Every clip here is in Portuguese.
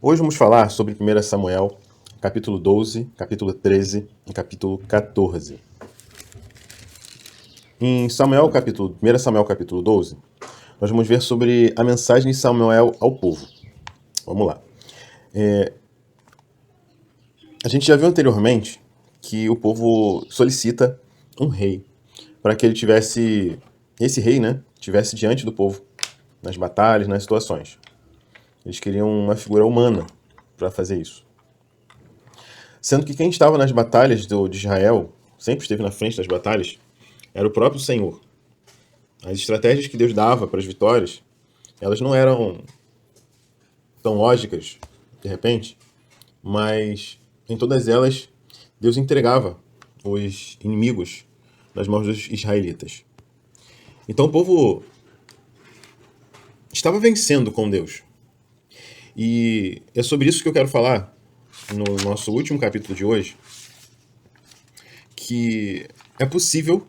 Hoje vamos falar sobre 1 Samuel, capítulo 12, capítulo 13 e capítulo 14. Em 1 Samuel capítulo 12, nós vamos ver sobre a mensagem de Samuel ao povo. Vamos lá. A gente já viu anteriormente que o povo solicita um rei para que ele esse rei, tivesse diante do povo nas batalhas, nas situações. Eles queriam uma figura humana para fazer isso. Sendo que quem estava nas batalhas de Israel, sempre esteve na frente das batalhas, era o próprio Senhor. As estratégias que Deus dava para as vitórias, elas não eram tão lógicas, de repente, mas em todas elas, Deus entregava os inimigos nas mãos dos israelitas. Então o povo estava vencendo com Deus. E é sobre isso que eu quero falar no nosso último capítulo de hoje, que é possível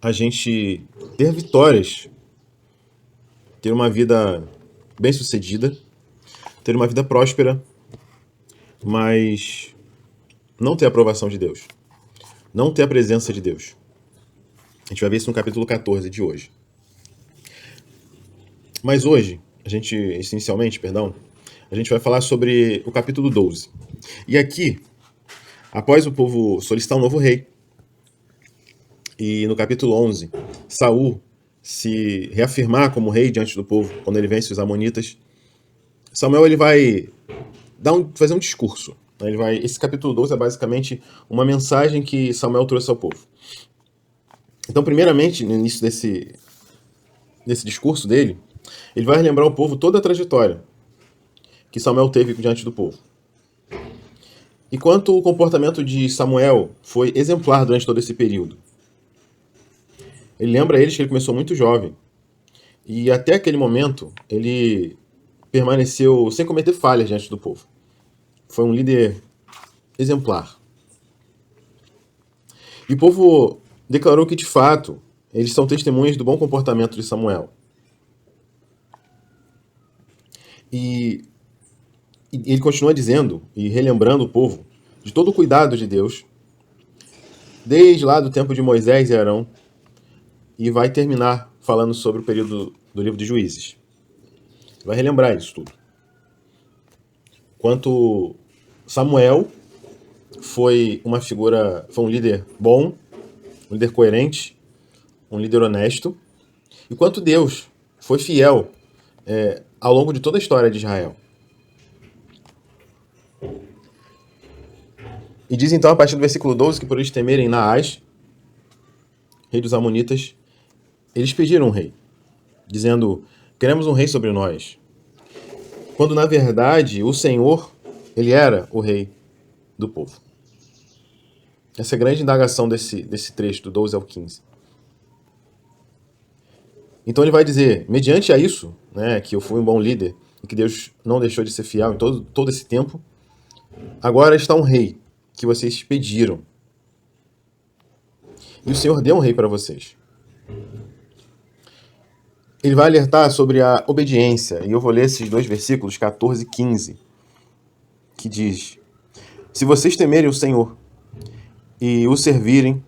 a gente ter vitórias, ter uma vida bem-sucedida, ter uma vida próspera, mas não ter a aprovação de Deus, não ter a presença de Deus. A gente vai ver isso no capítulo 14 de hoje. Mas hoje, a gente vai falar sobre o capítulo 12. E aqui, após o povo solicitar um novo rei, e no capítulo 11, Saul se reafirmar como rei diante do povo, quando ele vence os amonitas, Samuel ele vai fazer um discurso. Esse capítulo 12 é basicamente uma mensagem que Samuel trouxe ao povo. Então, primeiramente, no início desse discurso dele, ele vai relembrar ao povo toda a trajetória que Samuel teve diante do povo. E quanto o comportamento de Samuel foi exemplar durante todo esse período. Ele lembra a eles que ele começou muito jovem. E até aquele momento, ele permaneceu sem cometer falhas diante do povo. Foi um líder exemplar. E o povo declarou que, de fato, eles são testemunhas do bom comportamento de Samuel. E ele continua dizendo e relembrando o povo de todo o cuidado de Deus, desde lá do tempo de Moisés e Arão, e vai terminar falando sobre o período do livro de Juízes. Vai relembrar isso tudo. Quanto Samuel foi um líder bom, um líder coerente, um líder honesto, e quanto Deus foi fiel ao longo de toda a história de Israel. E diz então, a partir do versículo 12, que por eles temerem Naás, rei dos Amonitas, eles pediram um rei, dizendo: queremos um rei sobre nós. Quando, na verdade, o Senhor, ele era o rei do povo. Essa é a grande indagação desse trecho, do 12 ao 15. Então ele vai dizer, mediante a isso, que eu fui um bom líder, e que Deus não deixou de ser fiel em todo esse tempo, agora está um rei que vocês pediram. E o Senhor deu um rei para vocês. Ele vai alertar sobre a obediência, e eu vou ler esses dois versículos, 14 e 15, que diz: se vocês temerem o Senhor e o servirem,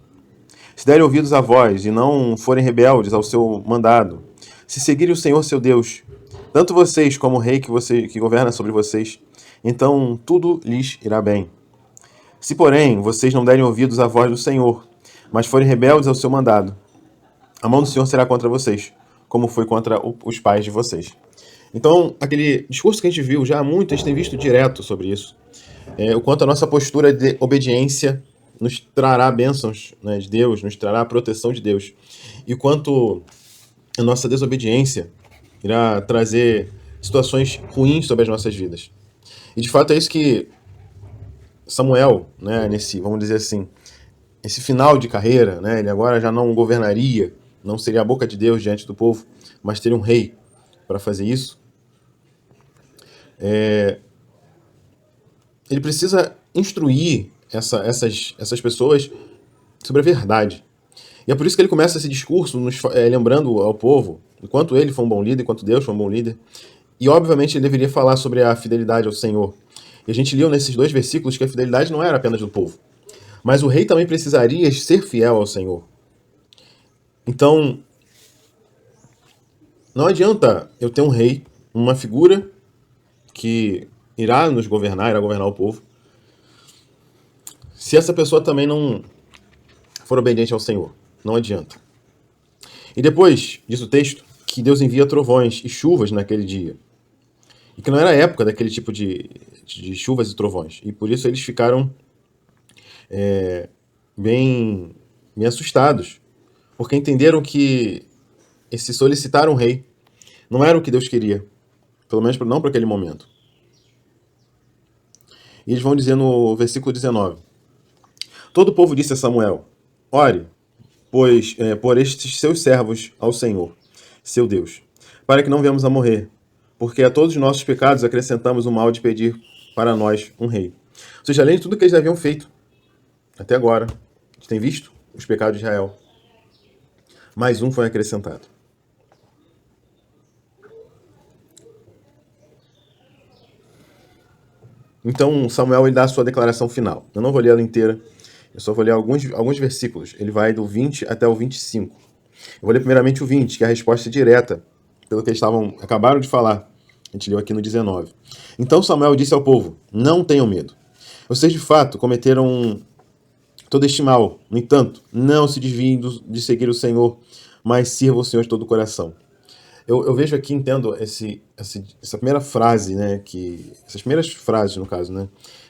se derem ouvidos à voz e não forem rebeldes ao seu mandado, se seguirem o Senhor seu Deus, tanto vocês como o rei que governa sobre vocês, então tudo lhes irá bem. Se, porém, vocês não derem ouvidos à voz do Senhor, mas forem rebeldes ao seu mandado, a mão do Senhor será contra vocês, como foi contra os pais de vocês. Então, aquele discurso que a gente viu já há muito, a gente tem visto direto sobre isso. O quanto a nossa postura de obediência nos trará bênçãos de Deus, nos trará a proteção de Deus. E quanto a nossa desobediência irá trazer situações ruins sobre as nossas vidas. E de fato é isso que Samuel, vamos dizer assim, esse final de carreira, ele agora já não governaria, não seria a boca de Deus diante do povo, mas teria um rei para fazer isso. Ele precisa instruir essas pessoas sobre a verdade. E é por isso que ele começa esse discurso lembrando ao povo, enquanto ele foi um bom líder, enquanto Deus foi um bom líder, E obviamente ele deveria falar sobre a fidelidade ao Senhor. E a gente leu nesses dois versículos que a fidelidade não era apenas do povo, mas o rei também precisaria ser fiel ao Senhor. Então, não adianta eu ter um rei, uma figura que irá nos governar, irá governar o povo, se essa pessoa também não for obediente ao Senhor. Não adianta. E depois, diz o texto, que Deus envia trovões e chuvas naquele dia. E que não era a época daquele tipo de chuvas e trovões. E por isso eles ficaram bem assustados. Porque entenderam que esse solicitar um rei não era o que Deus queria. Pelo menos não para aquele momento. E eles vão dizer no versículo 19: Todo o povo disse a Samuel: Ore, pois por estes seus servos ao Senhor, seu Deus, para que não venhamos a morrer, porque a todos os nossos pecados acrescentamos o mal de pedir para nós um rei. Ou seja, além de tudo que eles haviam feito até agora, a gente tem visto os pecados de Israel, mais um foi acrescentado. Então Samuel ele dá a sua declaração final. Eu não vou ler ela inteira, eu só vou ler alguns versículos. Ele vai do 20 até o 25. Eu vou ler primeiramente o 20, que é a resposta direta pelo que eles acabaram de falar. A gente leu aqui no 19. Então Samuel disse ao povo: Não tenham medo. Vocês de fato cometeram todo este mal. No entanto, não se desviem de seguir o Senhor, mas sirvam o Senhor de todo o coração. Eu vejo aqui, entendo essa primeira frase, né, essas primeiras frases, no caso, né,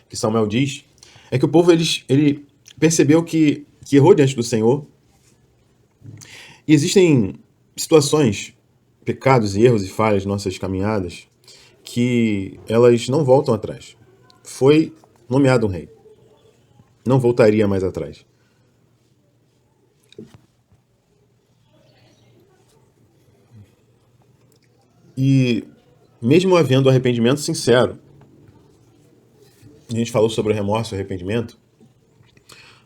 que Samuel diz, é que o povo ele percebeu que errou diante do Senhor. E existem situações, pecados e erros e falhas de nossas caminhadas que elas não voltam atrás. Foi nomeado um rei. Não voltaria mais atrás. E mesmo havendo arrependimento sincero, a gente falou sobre o remorso e o arrependimento.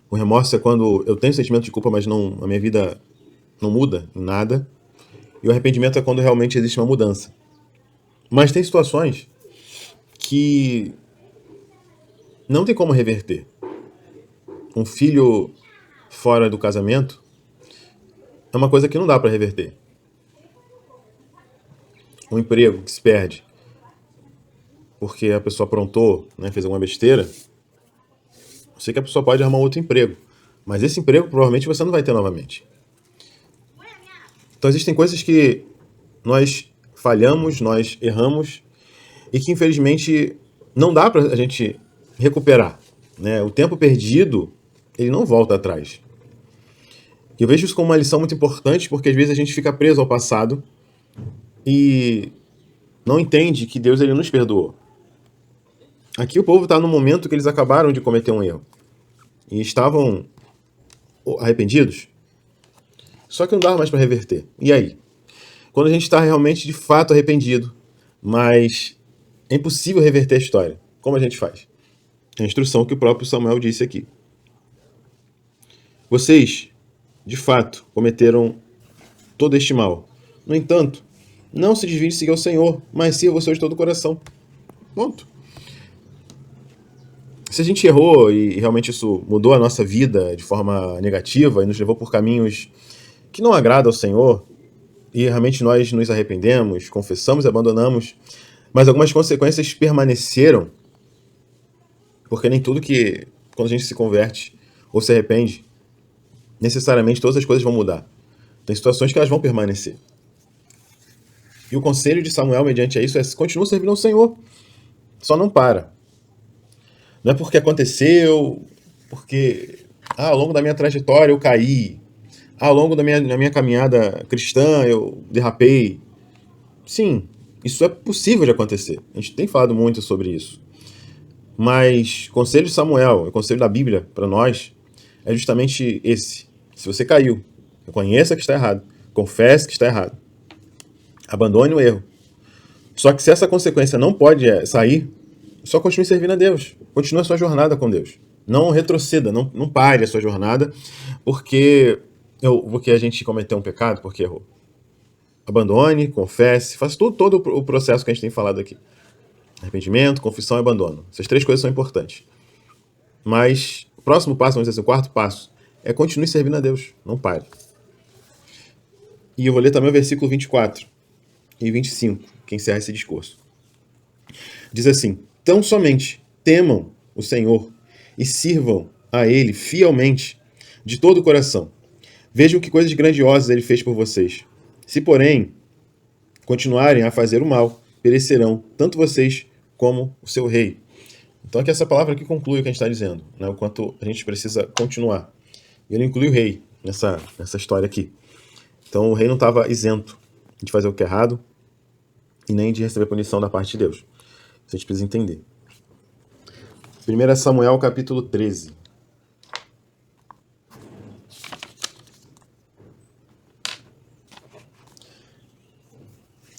O remorso é quando eu tenho sentimento de culpa, mas a minha vida não muda em nada. E o arrependimento é quando realmente existe uma mudança. Mas tem situações que não tem como reverter. Um filho fora do casamento é uma coisa que não dá para reverter. Um emprego que se perde porque a pessoa aprontou, né, fez alguma besteira. Eu sei que a pessoa pode arrumar outro emprego, mas esse emprego provavelmente você não vai ter novamente. Então existem coisas que nós falhamos, nós erramos e que infelizmente não dá para a gente recuperar, né? O tempo perdido, ele não volta atrás. E eu vejo isso como uma lição muito importante, porque às vezes a gente fica preso ao passado e não entende que Deus ele nos perdoou. Aqui o povo está no momento que eles acabaram de cometer um erro e estavam arrependidos, só que não dava mais para reverter. E aí? Quando a gente está realmente de fato arrependido, mas é impossível reverter a história, como a gente faz? É a instrução que o próprio Samuel disse aqui. Vocês, de fato, cometeram todo este mal. No entanto, não se desviem de seguir ao Senhor, mas sirva o Senhor de todo o coração. Ponto. Se a gente errou e realmente isso mudou a nossa vida de forma negativa e nos levou por caminhos que não agradam ao Senhor, e realmente nós nos arrependemos, confessamos e abandonamos, mas algumas consequências permaneceram, porque nem tudo que, quando a gente se converte ou se arrepende, necessariamente todas as coisas vão mudar. Tem situações que elas vão permanecer. E o conselho de Samuel, mediante isso, é: continua servindo ao Senhor. Só não para. Não é porque aconteceu, porque ao longo da minha trajetória eu caí, ao longo da minha caminhada cristã eu derrapei. Sim, isso é possível de acontecer. A gente tem falado muito sobre isso. Mas o conselho de Samuel, o conselho da Bíblia para nós, é justamente esse. Se você caiu, reconheça que está errado, confesse que está errado, abandone o erro. Só que se essa consequência não pode sair, só continue servindo a Deus. Continue a sua jornada com Deus. Não retroceda, não pare a sua jornada porque a gente cometeu um pecado, porque errou. abandone, confesse, faça todo o processo que a gente tem falado aqui. Arrependimento, confissão e abandono. Essas 3 coisas são importantes. Mas o próximo passo, vamos dizer assim, o 4º passo, é continue servindo a Deus, não pare. E eu vou ler também o versículo 24 e 25, que encerra esse discurso. Diz assim: tão somente temam o Senhor e sirvam a Ele fielmente, de todo o coração. Vejam que coisas grandiosas Ele fez por vocês. Se, porém, continuarem a fazer o mal, perecerão, tanto vocês como o seu rei. Então aqui essa palavra aqui conclui o que a gente está dizendo, né? O quanto a gente precisa continuar. E ele inclui o rei nessa história aqui. Então o rei não estava isento de fazer o que é errado e nem de receber punição da parte de Deus. Isso a gente precisa entender. 1 Samuel capítulo 13.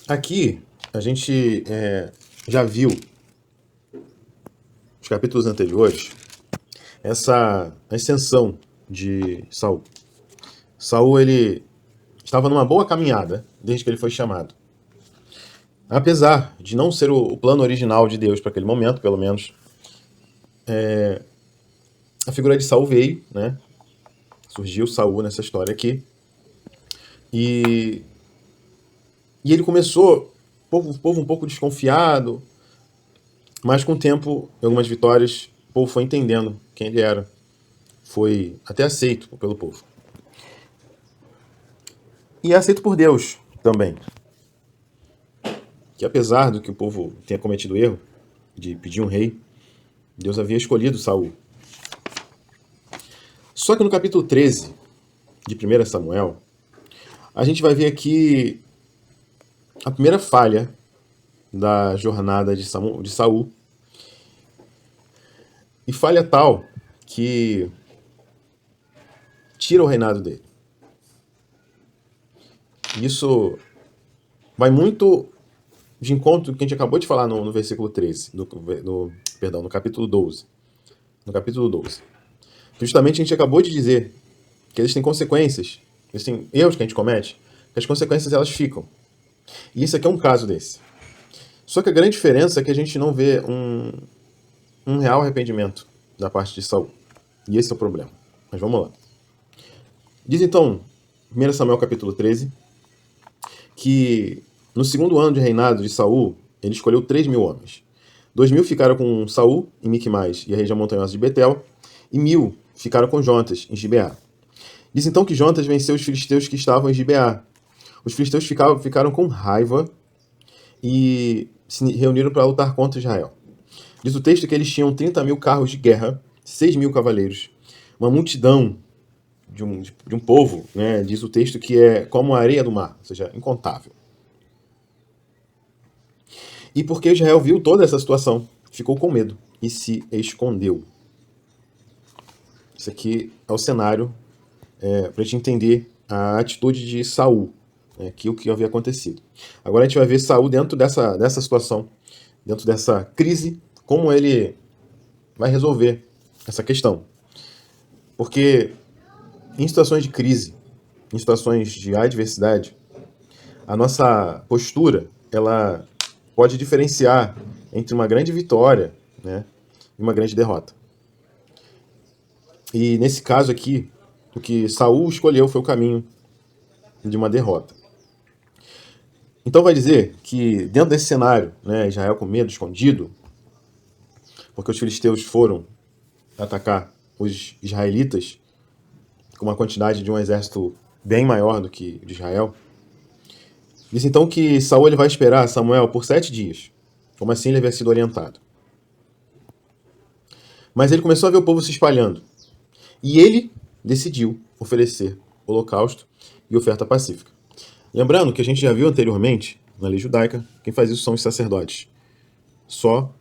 Aqui a gente já viu nos capítulos anteriores essa ascensão de Saul. Saul, ele estava numa boa caminhada desde que ele foi chamado. Apesar de não ser o plano original de Deus para aquele momento, pelo menos, a figura de Saul veio, né? Surgiu Saul nessa história aqui. E ele começou, o povo um pouco desconfiado, mas com o tempo, algumas vitórias, o povo foi entendendo quem ele era. Foi até aceito pelo povo. E é aceito por Deus também. Que apesar do que o povo tenha cometido o erro de pedir um rei, Deus havia escolhido Saul. Só que no capítulo 13 de 1 Samuel, a gente vai ver aqui a primeira falha da jornada de Saul. E falha tal que tira o reinado dele. Isso vai muito de encontro com o que a gente acabou de falar no versículo 13, no capítulo 12. No capítulo 12. Justamente a gente acabou de dizer que eles têm consequências, eles têm erros que a gente comete, que as consequências elas ficam. E isso aqui é um caso desse. Só que a grande diferença é que a gente não vê um real arrependimento da parte de Saul. E esse é o problema. Mas vamos lá. Diz então, 1 Samuel capítulo 13, que no 2º ano de reinado de Saul, ele escolheu 3.000 homens. 2.000 ficaram com Saul em Miquimais e a região montanhosa de Betel, e 1.000 ficaram com Jonatas em Gibeá. Diz então que Jonatas venceu os filisteus que estavam em Gibeá. Os filisteus ficaram com raiva e se reuniram para lutar contra Israel. Diz o texto que eles tinham 30.000 carros de guerra, 6.000 cavaleiros, uma multidão de um povo, né? Diz o texto que é como a areia do mar, ou seja, incontável. E porque Israel viu toda essa situação, ficou com medo e se escondeu. Isso aqui é o cenário para a gente entender a atitude de Saul, que o que havia acontecido. Agora a gente vai ver Saul dentro dessa situação, dentro dessa crise, como ele vai resolver essa questão. Porque em situações de crise, em situações de adversidade, a nossa postura ela pode diferenciar entre uma grande vitória, né, e uma grande derrota. E nesse caso aqui, o que Saul escolheu foi o caminho de uma derrota. Então vai dizer que dentro desse cenário, né, Israel com medo, escondido, porque os filisteus foram atacar os israelitas com uma quantidade de um exército bem maior do que o de Israel. Diz então que Saul ele vai esperar Samuel por 7 dias, como assim ele havia sido orientado. Mas ele começou a ver o povo se espalhando. E ele decidiu oferecer holocausto e oferta pacífica. Lembrando que a gente já viu anteriormente, na lei judaica, quem faz isso são os sacerdotes. Só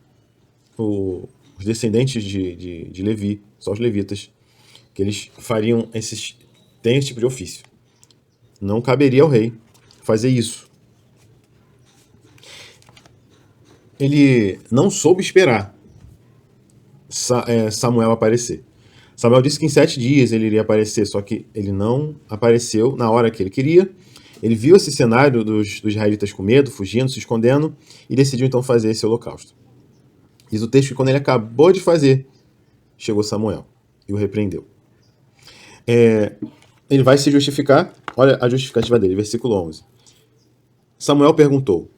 os descendentes de Levi, só os levitas, que eles fariam tem esse tipo de ofício. Não caberia ao rei fazer isso. Ele não soube esperar Samuel aparecer. Samuel disse que em 7 dias ele iria aparecer, só que ele não apareceu na hora que ele queria Ele viu esse cenário dos israelitas com medo, fugindo, se escondendo, e decidiu então fazer esse holocausto. Diz o texto que quando ele acabou de fazer, chegou Samuel e o repreendeu. Ele vai se justificar, olha a justificativa dele, versículo 11. Samuel perguntou: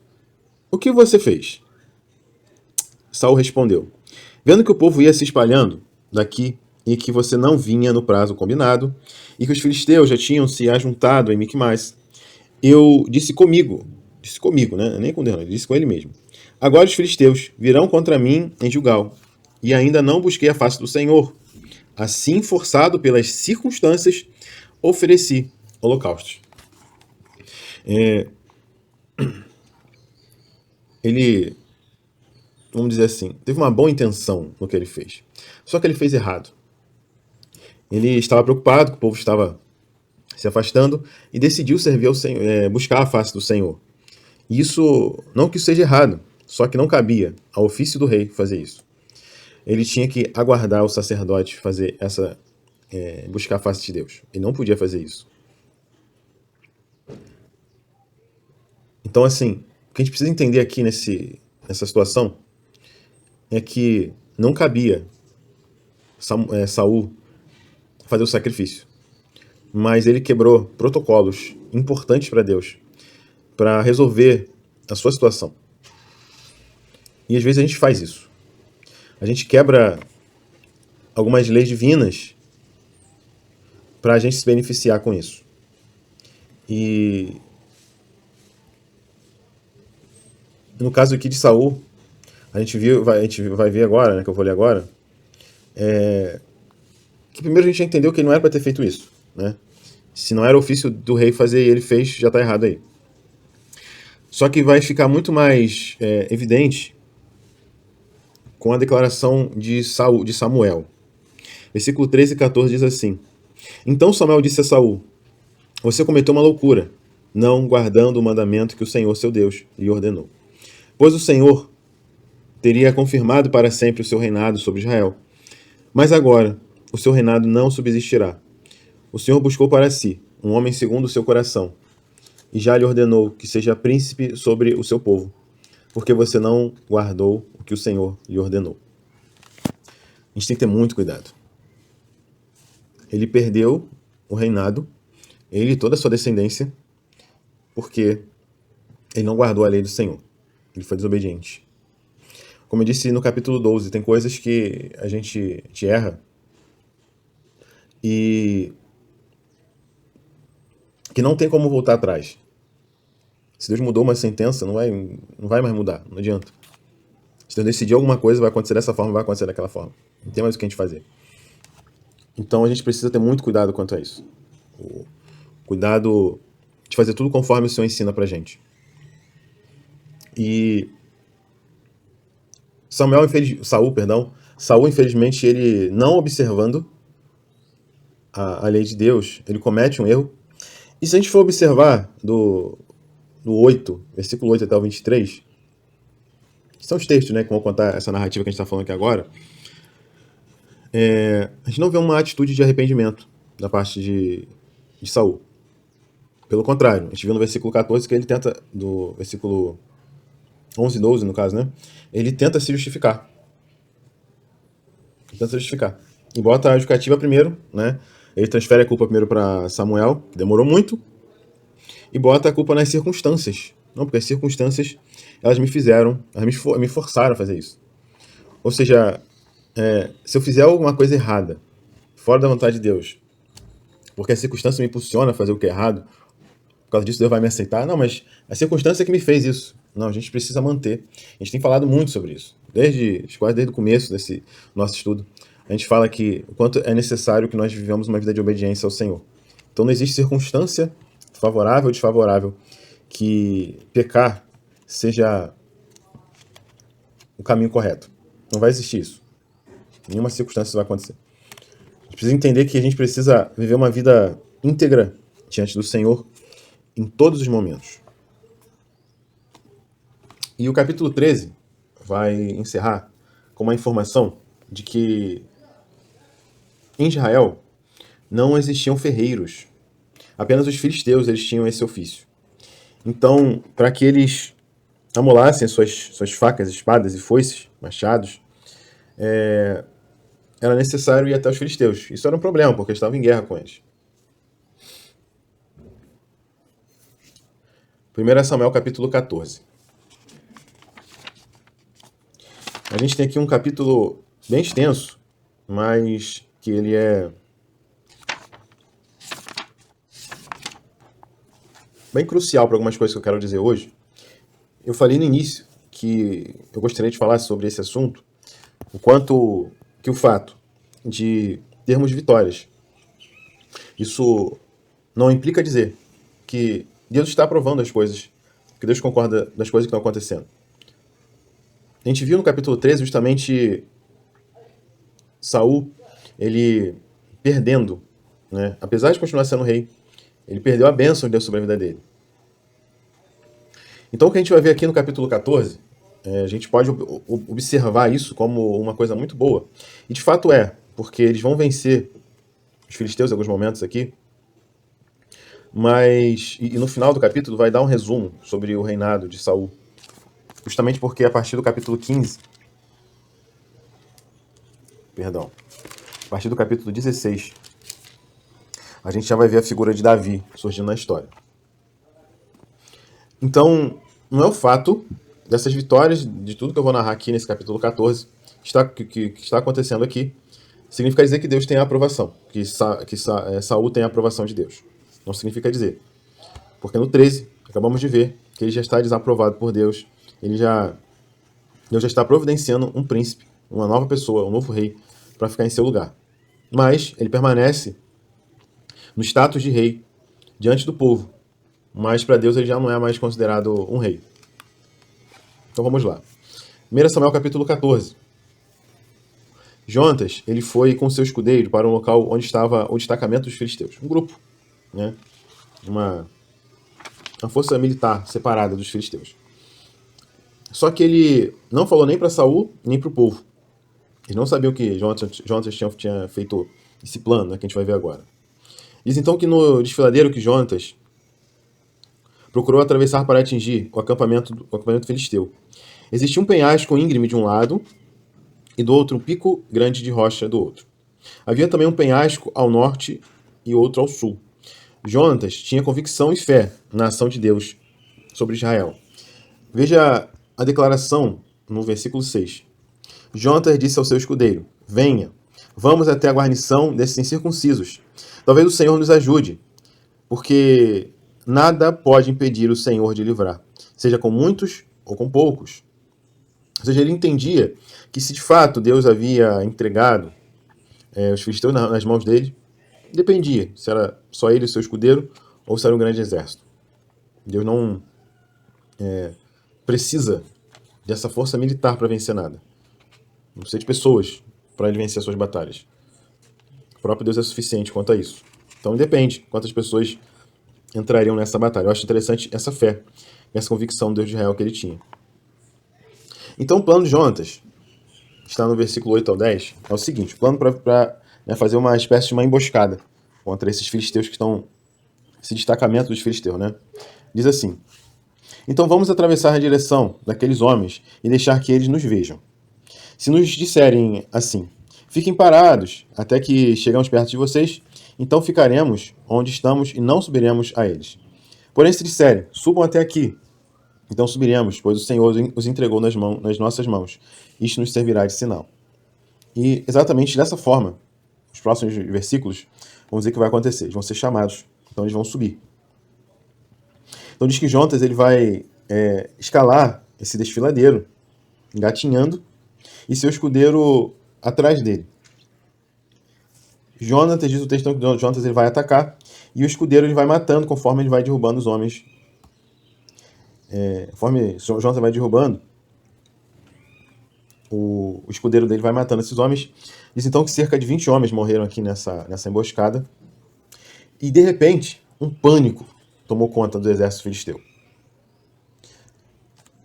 "O que você fez?" Saul respondeu: "Vendo que o povo ia se espalhando daqui e que você não vinha no prazo combinado, e que os filisteus já tinham se ajuntado em Miquimais, eu disse comigo, né? Nem com Deus, ele disse com ele mesmo: Agora os filisteus virão contra mim em Gilgal, e ainda não busquei a face do Senhor. Assim, forçado pelas circunstâncias, ofereci holocaustos." Ele, vamos dizer assim, teve uma boa intenção no que ele fez. Só que ele fez errado. Ele estava preocupado que o povo estava se afastando e decidiu servir ao Senhor, buscar a face do Senhor. Isso, não que isso seja errado, só que não cabia ao ofício do rei fazer isso. Ele tinha que aguardar o sacerdote fazer buscar a face de Deus. Ele não podia fazer isso. Então, assim, o que a gente precisa entender aqui nessa situação é que não cabia Saul fazer o sacrifício. Mas ele quebrou protocolos importantes para Deus, para resolver a sua situação. E às vezes a gente faz isso. A gente quebra algumas leis divinas para a gente se beneficiar com isso. E no caso aqui de Saul, a gente vai ver agora, né, que eu vou ler agora, que primeiro a gente entendeu que ele não era para ter feito isso, né? Se não era ofício do rei fazer e ele fez, já está errado aí. Só que vai ficar muito mais evidente com a declaração de Samuel. Versículo 13 e 14 diz assim: Então Samuel disse a Saul: Você cometeu uma loucura, não guardando o mandamento que o Senhor seu Deus lhe ordenou. Pois o Senhor teria confirmado para sempre o seu reinado sobre Israel. Mas agora o seu reinado não subsistirá. O Senhor buscou para si um homem segundo o seu coração, e já lhe ordenou que seja príncipe sobre o seu povo, porque você não guardou o que o Senhor lhe ordenou. A gente tem que ter muito cuidado. Ele perdeu o reinado, ele e toda a sua descendência, porque ele não guardou a lei do Senhor. Ele foi desobediente. Como eu disse no capítulo 12, tem coisas que a gente erra e que não tem como voltar atrás. Se Deus mudou uma sentença, não vai mais mudar, não adianta. Se Deus decidir alguma coisa, vai acontecer dessa forma, vai acontecer daquela forma. Não tem mais o que a gente fazer. Então a gente precisa ter muito cuidado quanto a isso. O cuidado de fazer tudo conforme o Senhor ensina pra gente. E Saul, infelizmente, ele não observando a lei de Deus, ele comete um erro. E se a gente for observar do 8, versículo 8 até o 23, que são os textos, né, que vão contar essa narrativa que a gente está falando aqui agora, a gente não vê uma atitude de arrependimento da parte de Saul. Pelo contrário, a gente viu no versículo 14 que ele tenta, do versículo 11 e 12, no caso, né, ele tenta se justificar. E bota a justificativa primeiro, né, ele transfere a culpa primeiro para Samuel, que demorou muito, e bota a culpa nas circunstâncias. Não, porque as circunstâncias, elas me forçaram a fazer isso. Ou seja, se eu fizer alguma coisa errada, fora da vontade de Deus, porque a circunstância me impulsiona a fazer o que é errado, por causa disso Deus vai me aceitar. Não, mas a circunstância é que me fez isso. Não, a gente precisa manter. A gente tem falado muito sobre isso. Quase desde o começo desse nosso estudo. A gente fala que o quanto é necessário que nós vivamos uma vida de obediência ao Senhor. Então não existe circunstância favorável ou desfavorável que pecar seja o caminho correto. Não vai existir isso. Nenhuma circunstância isso vai acontecer. A gente precisa entender que a gente precisa viver uma vida íntegra diante do Senhor em todos os momentos. E o capítulo 13 vai encerrar com uma informação de que em Israel não existiam ferreiros. Apenas os filisteus eles tinham esse ofício. Então, para que eles amolassem suas facas, espadas e foices, machados, era necessário ir até os filisteus. Isso era um problema, porque eles estavam em guerra com eles. 1 Samuel capítulo 14. A gente tem aqui um capítulo bem extenso, mas que ele é bem crucial para algumas coisas que eu quero dizer hoje. Eu falei no início que eu gostaria de falar sobre esse assunto, o quanto que o fato de termos vitórias, isso não implica dizer que Deus está aprovando as coisas, que Deus concorda das coisas que estão acontecendo. A gente viu no capítulo 13 justamente Saul, ele perdendo, né? Apesar de continuar sendo rei, ele perdeu a bênção de Deus sobre a vida dele. Então o que a gente vai ver aqui no capítulo 14, a gente pode observar isso como uma coisa muito boa. E de fato é, porque eles vão vencer os filisteus em alguns momentos aqui, mas e no final do capítulo vai dar um resumo sobre o reinado de Saul. Justamente porque a partir do capítulo 15, a partir do capítulo 16, a gente já vai ver a figura de Davi surgindo na história. Então, não é o fato dessas vitórias, de tudo que eu vou narrar aqui nesse capítulo 14, que está acontecendo aqui, significa dizer que Deus tem a aprovação, que Saul tem a aprovação de Deus. Não significa dizer. Porque no 13, acabamos de ver que ele já está desaprovado por Deus, Deus já está providenciando um príncipe, uma nova pessoa, um novo rei, para ficar em seu lugar. Mas ele permanece no status de rei diante do povo. Mas para Deus ele já não é mais considerado um rei. Então vamos lá. 1 Samuel capítulo 14. Jonatas, ele foi com seu escudeiro para um local onde estava o destacamento dos filisteus. Um grupo, né? Uma força militar separada dos filisteus. Só que ele não falou nem para Saul, nem para o povo. Eles não sabiam que Jonatas tinha feito esse plano, né, que a gente vai ver agora. Diz então que no desfiladeiro que Jonatas procurou atravessar para atingir o acampamento filisteu, existia um penhasco íngreme de um lado e do outro um pico grande de rocha do outro. Havia também um penhasco ao norte e outro ao sul. Jonatas tinha convicção e fé na ação de Deus sobre Israel. Veja a declaração no versículo 6. Jonatas disse ao seu escudeiro: venha, vamos até a guarnição desses incircuncisos. Talvez o Senhor nos ajude, porque nada pode impedir o Senhor de livrar, seja com muitos ou com poucos. Ou seja, ele entendia que se de fato Deus havia entregado os filisteus nas mãos dele, dependia se era só ele e o seu escudeiro ou se era um grande exército. Deus não precisa dessa força militar para vencer nada. Não precisa de pessoas para ele vencer as suas batalhas. O próprio Deus é suficiente quanto a isso. Então depende quantas pessoas entrariam nessa batalha. Eu acho interessante essa fé, essa convicção do Deus de Israel que ele tinha. Então o plano de Jonatas, está no versículo 8 ao 10, é o seguinte: o plano para fazer uma espécie de uma emboscada contra esses filisteus que estão, esse destacamento dos filisteus, né? Diz assim: então vamos atravessar a direção daqueles homens e deixar que eles nos vejam. Se nos disserem assim: fiquem parados até que chegamos perto de vocês, então ficaremos onde estamos e não subiremos a eles. Porém, se disserem: subam até aqui, então subiremos, pois o Senhor os entregou nas nossas mãos. Isto nos servirá de sinal. E exatamente dessa forma, os próximos versículos, vamos dizer que vai acontecer. Eles vão ser chamados, então eles vão subir. Então diz que Jonatas ele vai escalar esse desfiladeiro, engatinhando, e seu escudeiro atrás dele. Jonatas, diz o texto que Jonatas ele vai atacar, e o escudeiro ele vai matando conforme ele vai derrubando os homens. Conforme Jonatas vai derrubando, o escudeiro dele vai matando esses homens. Diz então que cerca de 20 homens morreram aqui nessa emboscada. E de repente, um pânico tomou conta do exército filisteu.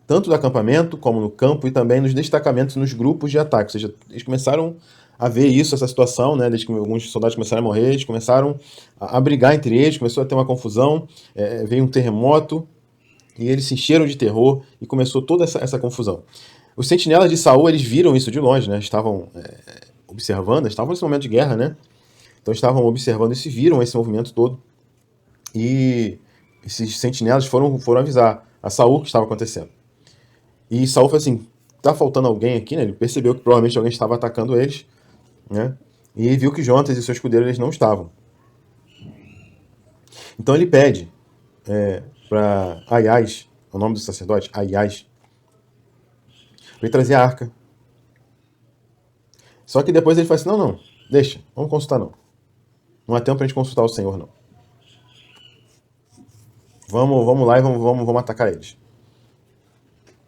Tanto do acampamento, como no campo, e também nos destacamentos, nos grupos de ataque. Ou seja, eles começaram a ver isso, essa situação, né? Desde que alguns soldados começaram a morrer, eles começaram a brigar entre eles, começou a ter uma confusão, veio um terremoto, E eles se encheram de terror e começou toda essa confusão. Os sentinelas de Saul, eles viram isso de longe, né? Estavam observando, estavam nesse momento de guerra, né? Então estavam observando isso e viram esse movimento todo. E esses sentinelas foram avisar a Saul o que estava acontecendo. E Saul falou assim, tá faltando alguém aqui, né? Ele percebeu que provavelmente alguém estava atacando eles, né? E viu que Jonatas e seu escudeiro eles não estavam. Então ele pede para Aias, o nome do sacerdote, Aias, para ele trazer a arca. Só que depois ele fala assim, não, deixa, vamos consultar não. Não há tempo para a gente consultar o Senhor, não. Vamos lá e vamos atacar eles.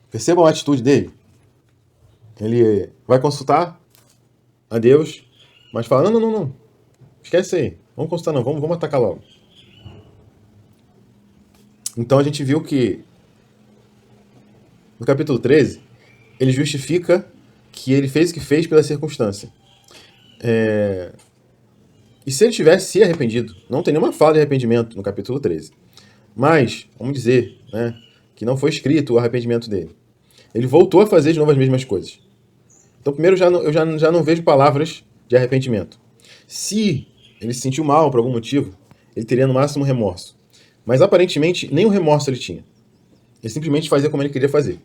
Percebam a atitude dele. Ele vai consultar a Deus, mas fala, não. Esquece aí. Vamos consultar não, vamos atacar logo. Então a gente viu que no capítulo 13, ele justifica que ele fez o que fez pela circunstância. E se ele tivesse se arrependido, não tem nenhuma fala de arrependimento no capítulo 13. Mas, vamos dizer, né, que não foi escrito o arrependimento dele. Ele voltou a fazer de novo as mesmas coisas. Então, primeiro, eu já não vejo palavras de arrependimento. Se ele se sentiu mal por algum motivo, ele teria no máximo remorso. Mas, aparentemente, nem o remorso ele tinha. Ele simplesmente fazia como ele queria fazer.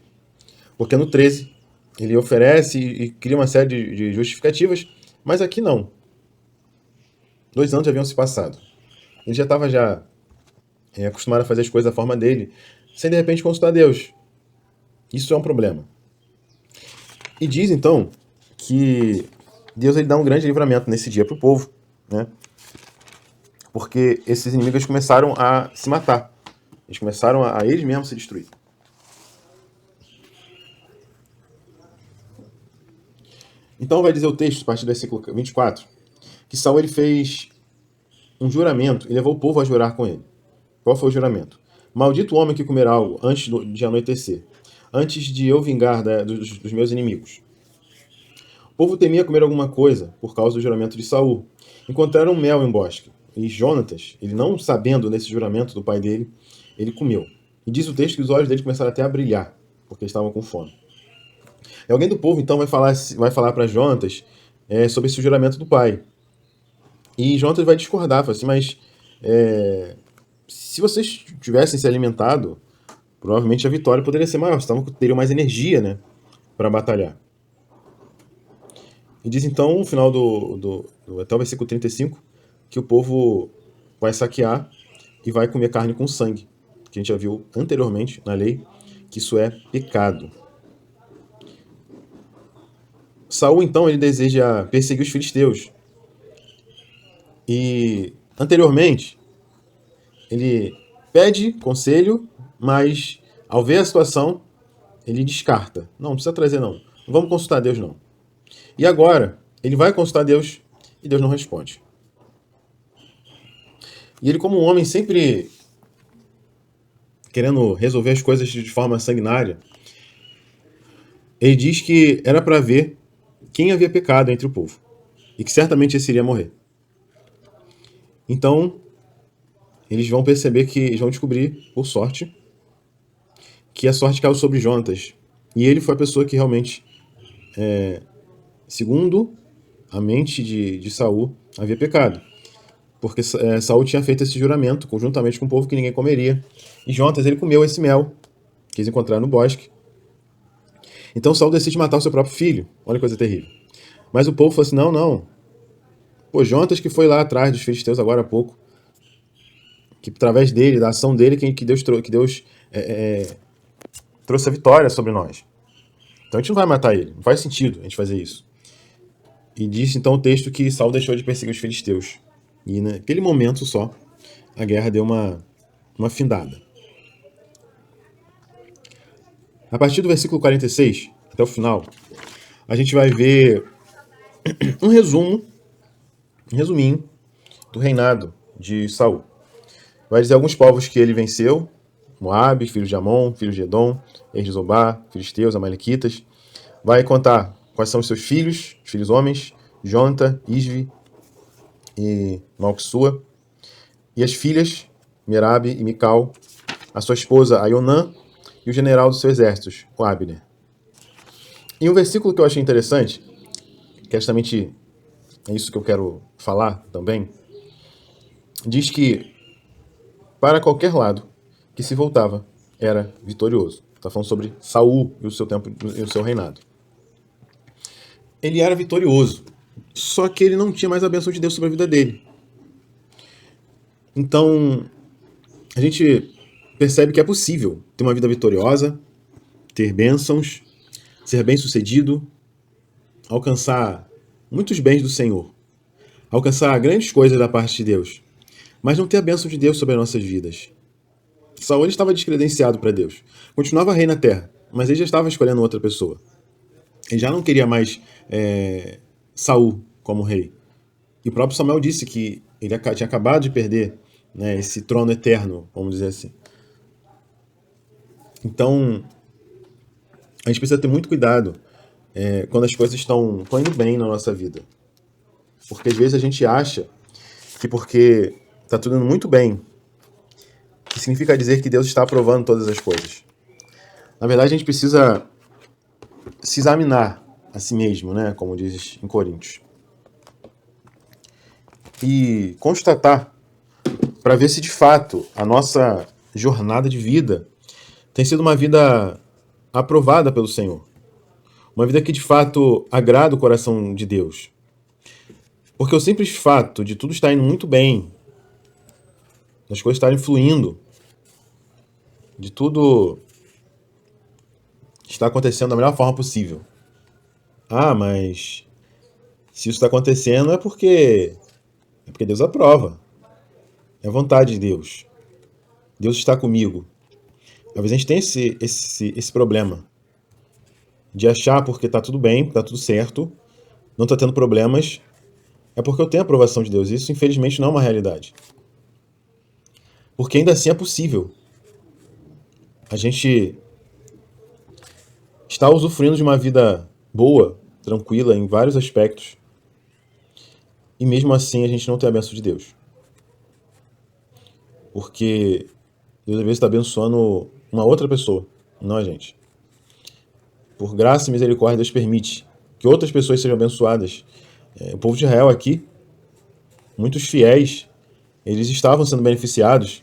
Porque no 13, ele oferece e cria uma série de justificativas, mas aqui não. 2 anos já haviam se passado. Ele já estava acostumado a fazer as coisas da forma dele, sem de repente consultar Deus. Isso é um problema. E diz então que Deus ele dá um grande livramento nesse dia para o povo, né? Porque esses inimigos começaram a se matar. Eles começaram a eles mesmos se destruir. Então vai dizer o texto, a partir do versículo 24, que Saul ele fez um juramento e levou o povo a jurar com ele. Qual foi o juramento? Maldito o homem que comer algo antes de anoitecer, antes de eu vingar dos meus inimigos. O povo temia comer alguma coisa por causa do juramento de Saul. Encontraram mel em bosque. E Jonatas, ele não sabendo desse juramento do pai dele, ele comeu. E diz o texto que os olhos dele começaram até a brilhar, porque estavam com fome. E alguém do povo então vai falar para Jonatas sobre esse juramento do pai. E Jonatas vai discordar, fala assim, mas se vocês tivessem se alimentado, provavelmente a vitória poderia ser maior, vocês teriam mais energia, né, para batalhar. E diz então, no final até o versículo 35, que o povo vai saquear e vai comer carne com sangue, que a gente já viu anteriormente na lei, que isso é pecado. Saul, então, ele deseja perseguir os filisteus. E, anteriormente, ele pede conselho, mas, ao ver a situação, ele descarta. Não precisa trazer, não. Não vamos consultar Deus, não. E agora, ele vai consultar Deus e Deus não responde. E ele, como um homem sempre querendo resolver as coisas de forma sanguinária, ele diz que era para ver quem havia pecado entre o povo. E que certamente esse iria morrer. Então, eles vão perceber que, eles vão descobrir, por sorte, que a sorte caiu sobre Jonatas. E ele foi a pessoa que realmente, segundo a mente de Saul, havia pecado. Porque Saul tinha feito esse juramento conjuntamente com o povo que ninguém comeria. E Jonatas, ele comeu esse mel que eles encontraram no bosque. Então Saul decide matar o seu próprio filho. Olha que coisa terrível. Mas o povo falou assim, não. Pô, Jonatas que foi lá atrás dos filisteus agora há pouco, que através dele, da ação dele, que Deus trouxe a vitória sobre nós. Então a gente não vai matar ele. Não faz sentido a gente fazer isso. E disse então o texto que Saul deixou de perseguir os filisteus. E naquele momento só, a guerra deu uma findada. A partir do versículo 46, até o final, a gente vai ver um resuminho do reinado de Saul. Vai dizer alguns povos que ele venceu: Moabe, filhos de Amon, filhos de Edom, reis de Zobá, filisteus, amalequitas. Vai contar quais são os seus filhos homens, Jonta, Isvi e Malquissua. E as filhas, Merabe e Mical, a sua esposa Aionã e o general dos seus exércitos, o Abner. E um versículo que eu achei interessante, que é justamente é isso que eu quero falar também, diz que para qualquer lado que se voltava era vitorioso. Está falando sobre Saul e o seu tempo e o seu reinado. Ele era vitorioso, só que ele não tinha mais a bênção de Deus sobre a vida dele. Então, a gente percebe que é possível ter uma vida vitoriosa, ter bênçãos, ser bem-sucedido, alcançar muitos bens do Senhor, alcançar grandes coisas da parte de Deus, mas não ter a bênção de Deus sobre as nossas vidas. Saul estava descredenciado para Deus. Continuava rei na terra, mas ele já estava escolhendo outra pessoa. Ele já não queria mais Saul como rei. E o próprio Samuel disse que ele tinha acabado de perder, né, esse trono eterno, vamos dizer assim. Então, a gente precisa ter muito cuidado quando as coisas estão indo bem na nossa vida. Porque às vezes a gente acha que porque está tudo indo muito bem, que significa dizer que Deus está aprovando todas as coisas. Na verdade, a gente precisa se examinar a si mesmo, né, como diz em Coríntios. E constatar para ver se de fato a nossa jornada de vida tem sido uma vida aprovada pelo Senhor. Uma vida que de fato agrada o coração de Deus. Porque o simples fato de tudo estar indo muito bem, das coisas estarem fluindo, de tudo estar acontecendo da melhor forma possível. Ah, mas se isso está acontecendo é porque Deus aprova. É a vontade de Deus. Deus está comigo. Às vezes a gente tem esse problema de achar porque está tudo bem, está tudo certo, não está tendo problemas, é porque eu tenho a aprovação de Deus. Isso, infelizmente, não é uma realidade. Porque ainda assim é possível a gente estar usufruindo de uma vida boa, tranquila, em vários aspectos, e mesmo assim a gente não tem a bênção de Deus. Porque Deus às vezes está abençoando uma outra pessoa, não a gente. Por graça e misericórdia, Deus permite que outras pessoas sejam abençoadas. O povo de Israel aqui, muitos fiéis, eles estavam sendo beneficiados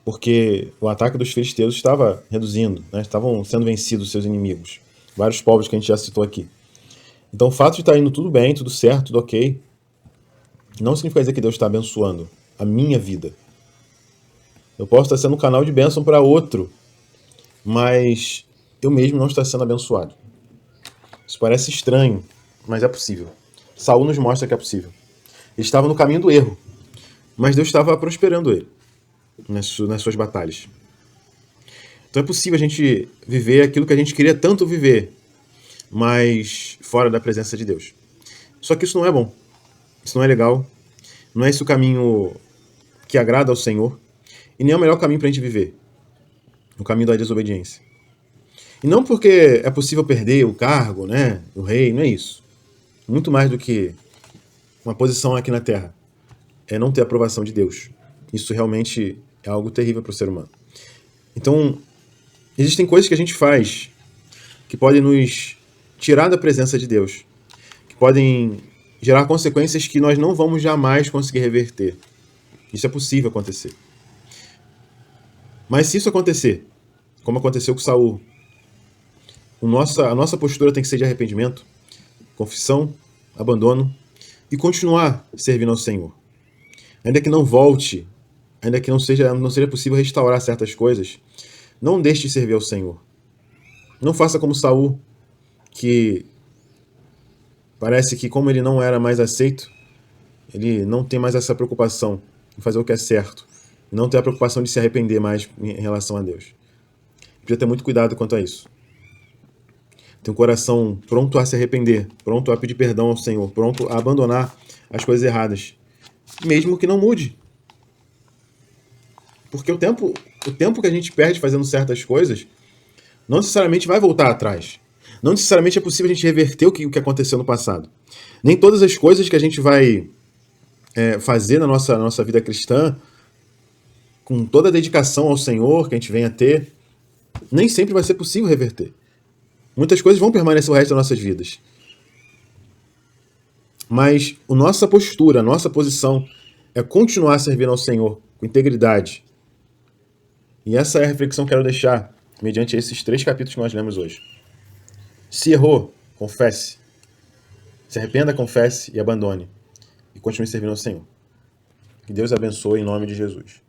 porque o ataque dos filisteus estava reduzindo, né? Estavam sendo vencidos os seus inimigos. Vários povos que a gente já citou aqui. Então o fato de estar indo tudo bem, tudo certo, tudo ok, não significa dizer que Deus está abençoando a minha vida. Eu posso estar sendo um canal de bênção para outro, mas eu mesmo não estou sendo abençoado. Isso parece estranho, mas é possível. Saul nos mostra que é possível. Ele estava no caminho do erro, mas Deus estava prosperando ele nas suas batalhas. Então é possível a gente viver aquilo que a gente queria tanto viver, mas fora da presença de Deus. Só que isso não é bom. Isso não é legal. Não é esse o caminho que agrada ao Senhor. E nem é o melhor caminho para a gente viver. O caminho da desobediência. E não porque é possível perder o cargo, né, o rei, não é isso. Muito mais do que uma posição aqui na Terra. É não ter a aprovação de Deus. Isso realmente é algo terrível para o ser humano. Então, existem coisas que a gente faz que podem nos tirar da presença de Deus. Que podem gerar consequências que nós não vamos jamais conseguir reverter. Isso é possível acontecer. Mas se isso acontecer, como aconteceu com Saul, a nossa postura tem que ser de arrependimento, confissão, abandono e continuar servindo ao Senhor. Ainda que não volte, ainda que não seja possível restaurar certas coisas, não deixe de servir ao Senhor. Não faça como Saul, que parece que como ele não era mais aceito, ele não tem mais essa preocupação em fazer o que é certo. Não tem a preocupação de se arrepender mais em relação a Deus. Precisa ter muito cuidado quanto a isso. Ter um coração pronto a se arrepender, pronto a pedir perdão ao Senhor, pronto a abandonar as coisas erradas, mesmo que não mude. Porque o tempo que a gente perde fazendo certas coisas não necessariamente vai voltar atrás. Não necessariamente é possível a gente reverter o que aconteceu no passado. Nem todas as coisas que a gente vai fazer na nossa vida cristã com toda a dedicação ao Senhor que a gente venha ter, nem sempre vai ser possível reverter. Muitas coisas vão permanecer o resto das nossas vidas. Mas a nossa postura, a nossa posição é continuar servindo ao Senhor com integridade. E essa é a reflexão que eu quero deixar mediante esses 3 capítulos que nós lemos hoje. Se errou, confesse. Se arrependa, confesse e abandone. E continue servindo ao Senhor. Que Deus abençoe em nome de Jesus.